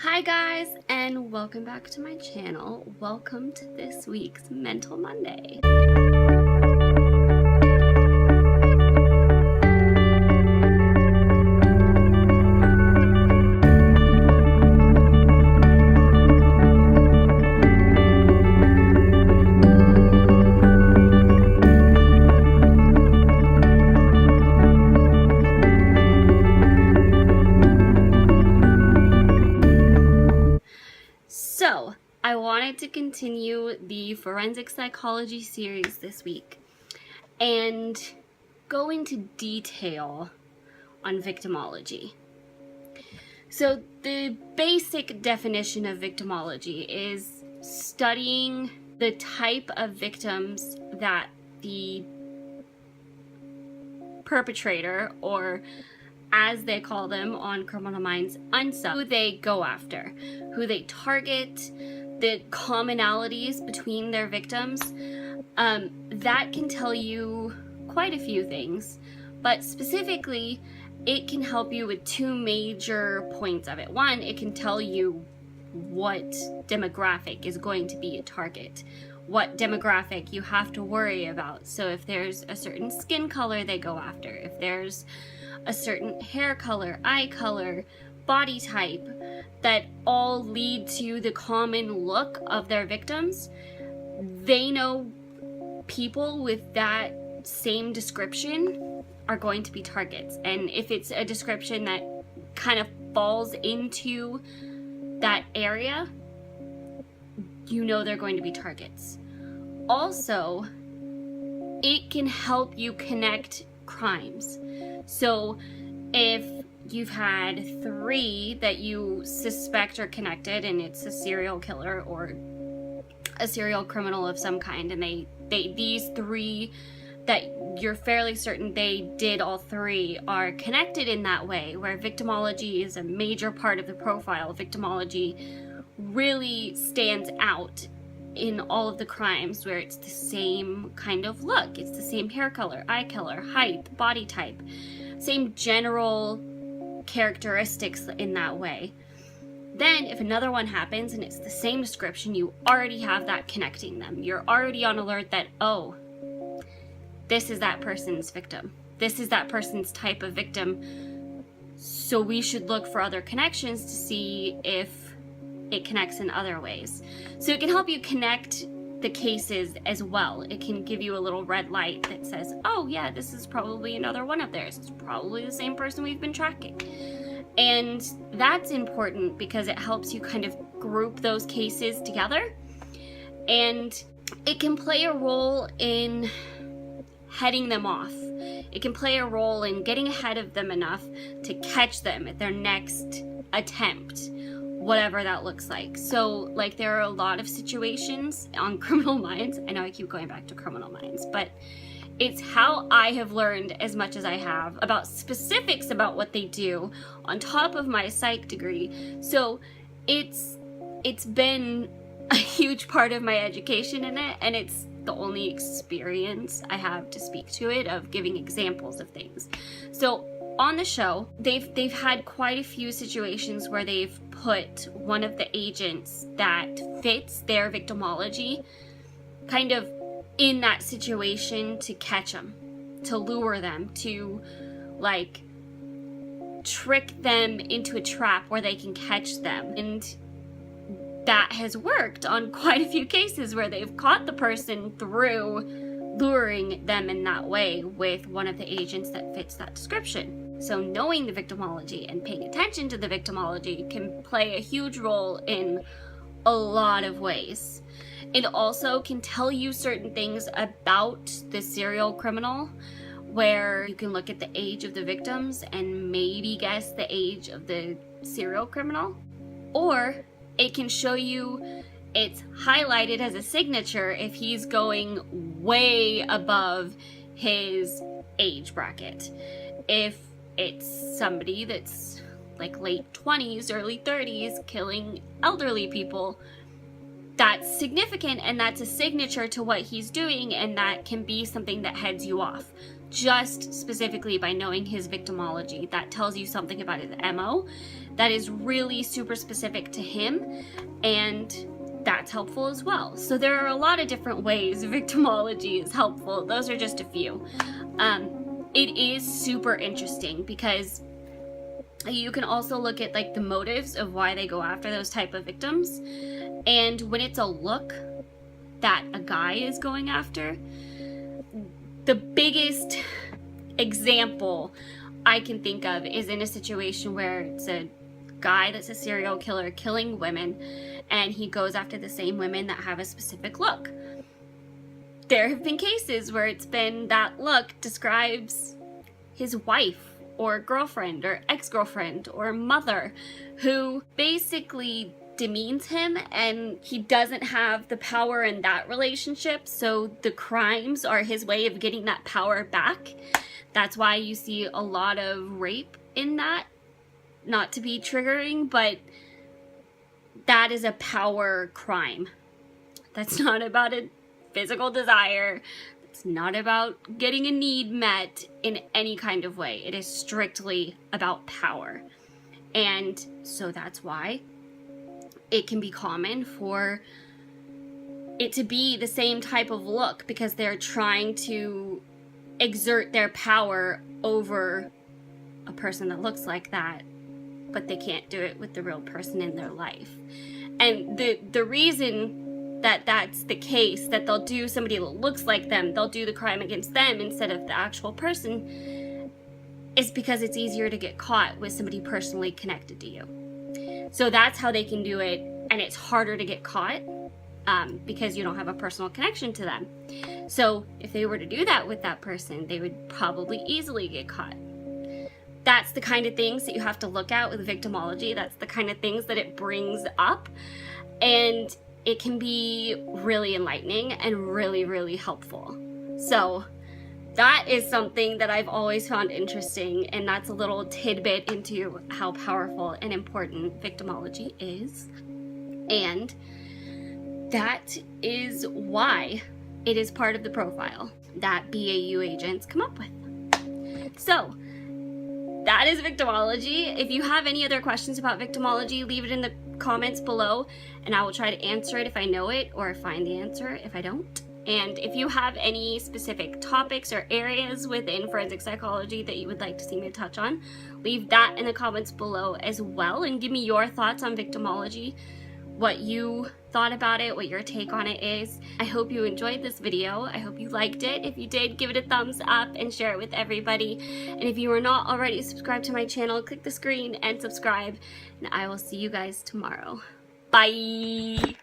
Hi guys, and welcome back to my channel. Welcome to this week's Mental Monday. So, I wanted to continue the forensic psychology series this week and go into detail on victimology. So, the basic definition of victimology is studying the type of victims that the perpetrator, or as they call them on Criminal Minds, unsub, who they go after, who they target, the commonalities between their victims. That can tell you quite a few things, but specifically, it can help you with two major points of it. One, it can tell you what demographic is going to be a target, what demographic you have to worry about. So if there's a certain skin color they go after, if there's a certain hair color, eye color, body type, that all lead to the common look of their victims, they know people with that same description are going to be targets. And if it's a description that kind of falls into that area, you know they're going to be targets. Also, it can help you connect crimes. So if you've had 3 that you suspect are connected, and it's a serial killer or a serial criminal of some kind, and these 3 that you're fairly certain they did all 3 are connected in that way, where victimology is a major part of the profile. Victimology really stands out in all of the crimes where it's the same kind of look. It's the same hair color, eye color, height, body type, same general characteristics in that way. Then if another one happens and it's the same description, you already have that connecting them. You're already on alert that, oh, this is that person's victim. This is that person's type of victim. So we should look for other connections to see if it connects in other ways. So it can help you connect the cases as well. It can give you a little red light that says, oh yeah, this is probably another one of theirs. It's probably the same person we've been tracking. And that's important because it helps you kind of group those cases together. And it can play a role in heading them off. It can play a role in getting ahead of them enough to catch them at their next attempt, whatever that looks like. So, like, there are a lot of situations on Criminal Minds. I know I keep going back to Criminal Minds, but it's how I have learned as much as I have about specifics about what they do on top of my psych degree. So it's been a huge part of my education in it, and it's the only experience I have to speak to it of giving examples of things. So on the show, they've had quite a few situations where they've put one of the agents that fits their victimology kind of in that situation to catch them, to lure them, to like trick them into a trap where they can catch them. And that has worked on quite a few cases where they've caught the person through luring them in that way with one of the agents that fits that description. So knowing the victimology and paying attention to the victimology can play a huge role in a lot of ways. It also can tell you certain things about the serial criminal, where you can look at the age of the victims and maybe guess the age of the serial criminal. Or it can show you it's highlighted as a signature if he's going way above his age bracket. If it's somebody that's like late 20s, early 30s, killing elderly people, that's significant, and that's a signature to what he's doing, and that can be something that heads you off. Just specifically by knowing his victimology, that tells you something about his MO, that is really super specific to him, and that's helpful as well. So there are a lot of different ways victimology is helpful. Those are just a few. It is super interesting because you can also look at like the motives of why they go after those type of victims. And when it's a look that a guy is going after, the biggest example I can think of is in a situation where it's a guy that's a serial killer killing women, and he goes after the same women that have a specific look. There have been cases where it's been that look describes his wife or girlfriend or ex-girlfriend or mother, who basically demeans him, and he doesn't have the power in that relationship, so the crimes are his way of getting that power back. That's why you see a lot of rape in that. Not to be triggering, but that is a power crime. That's not about a physical desire. It's not about getting a need met in any kind of way. It is strictly about power. And so that's why it can be common for it to be the same type of look, because they're trying to exert their power over a person that looks like that, but they can't do it with the real person in their life. And the reason that that's the case, that they'll do somebody that looks like them, they'll do the crime against them instead of the actual person, is because it's easier to get caught with somebody personally connected to you. So that's how they can do it, and it's harder to get caught because you don't have a personal connection to them. So if they were to do that with that person, they would probably easily get caught. That's the kind of things that you have to look at with victimology. That's the kind of things that it brings up, and it can be really enlightening and really, really helpful. So that is something that I've always found interesting, and that's a little tidbit into how powerful and important victimology is. And that is why it is part of the profile that BAU agents come up with. So that is victimology. If you have any other questions about victimology, leave it in the comments below, and I will try to answer it if I know it, or find the answer if I don't. And if you have any specific topics or areas within forensic psychology that you would like to see me touch on, leave that in the comments below as well, and give me your thoughts on victimology, what you thought about it, what your take on it is. I hope you enjoyed this video. I hope you liked it. If you did, give it a thumbs up and share it with everybody. And if you are not already subscribed to my channel, click the screen and subscribe, and I will see you guys tomorrow. Bye!